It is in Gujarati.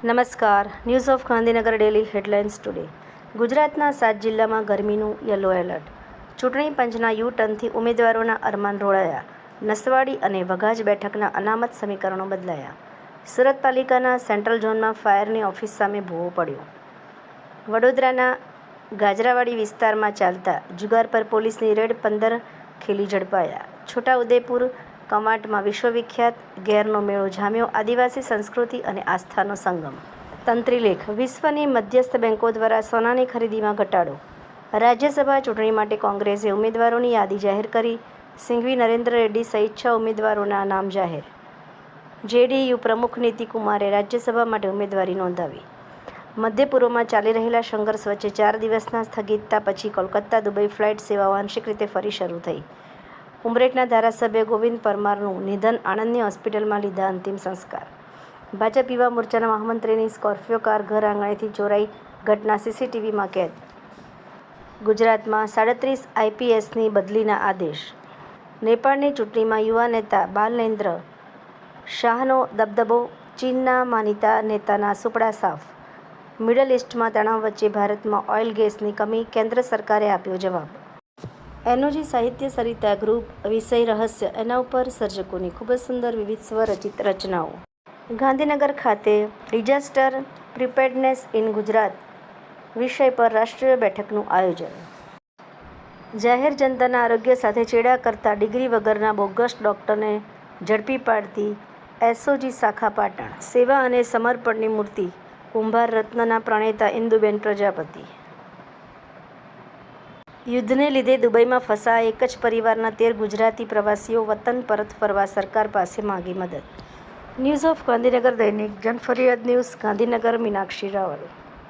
નમસ્કાર. News of Gandhinagar daily headlines today. ગુજરાતના 7 જિલ્લામાં ગરમીનું યલો એલર્ટ. ચૂંટણી પંચના યુ ટર્નથી ઉમેદવારોના અરમાન રોળાયા. નસવાડી અને વઘાજ બેઠકના અનામત સમીકરણો બદલાયા. સુરત પાલિકાના સેન્ટ્રલ ઝોનમાં ફાયરની ઓફિસ સામે ભૂવો પડ્યો. વડોદરાના ગાજરાવાડી વિસ્તારમાં ચાલતા જુગાર પર પોલીસની રેડ, 15 ખેલી ઝડપાયા. છોટાઉદેપુર કવાંટમાં વિશ્વવિખ્યાત ઘેરનો મેળો જામ્યો. આદિવાસી સંસ્કૃતિ અને આસ્થાનો સંગમ. તંત્રીલેખ. વિશ્વની મધ્યસ્થ બેન્કો દ્વારા સોનાની ખરીદીમાં ઘટાડો. રાજ્યસભા ચૂંટણી માટે કોંગ્રેસે ઉમેદવારોની યાદી જાહેર કરી. સિંઘવી નરેન્દ્ર રેડ્ડી સહિત 6 ઉમેદવારોના નામ જાહેર. જેડીયુ પ્રમુખ નીતિકુમારે રાજ્યસભા માટે ઉમેદવારી નોંધાવી. મધ્ય પૂર્વમાં ચાલી રહેલા સંઘર્ષ વચ્ચે 4 દિવસના સ્થગિતતા પછી કોલકાતા દુબઈ ફ્લાઇટ સેવાઓ આંશિક રીતે ફરી શરૂ થઈ. ઉમરેઠના ધારાસભ્ય ગોવિંદ પરમારનું નિધન. આણંદની હોસ્પિટલમાં લીધા અંતિમ સંસ્કાર. ભાજપ યુવા મોરચાના મહામંત્રીની સ્કોર્પિયો કાર ઘર આંગણેથી ચોરાઈ. ઘટના સીસીટીવીમાં કેદ. ગુજરાતમાં 37 આઈપીએસની બદલીના આદેશ. નેપાળની ચૂંટણીમાં યુવા નેતા બાલેન્દ્ર શાહનો દબદબો. ચીનના માનીતા નેતાના સુપડા સાફ. મિડલ ઇસ્ટમાં તણાવ વચ્ચે ભારતમાં ઓઇલ ગેસની કમી. કેન્દ્ર સરકારે આપ્યો જવાબ. એનોજી સાહિત્ય સરિતા ગ્રુપ. વિષય રહસ્ય. એના ઉપર સર્જકોની ખૂબ જ સુંદર વિવિધ સ્વરચિત રચનાઓ. ગાંધીનગર ખાતે ડિઝાસ્ટર પ્રિપેર્ડનેસ ઇન ગુજરાત વિષય પર રાષ્ટ્રીય બેઠકનું આયોજન. જાહેર જનતાના આરોગ્ય સાથે ચેડા કરતા ડિગ્રી વગરના બોગસ ડોક્ટરને ઝડપી પાડતી એસઓજી શાખા પાટણ. સેવા અને સમર્પણની મૂર્તિ. કુંભાર રત્નના પ્રણેતા ઇન્દુબેન પ્રજાપતિ. યુદ્ધને લીધે દુબઈમાં ફસાયા એક જ પરિવારના 13 ગુજરાતી પ્રવાસીઓ વતન પરત ફરવા સરકાર પાસે માંગી મદદ. ન્યૂઝ ઓફ ગાંધીનગર દૈનિક જનફરિયાદ ન્યૂઝ ગાંધીનગર. મીનાક્ષી રાવલ.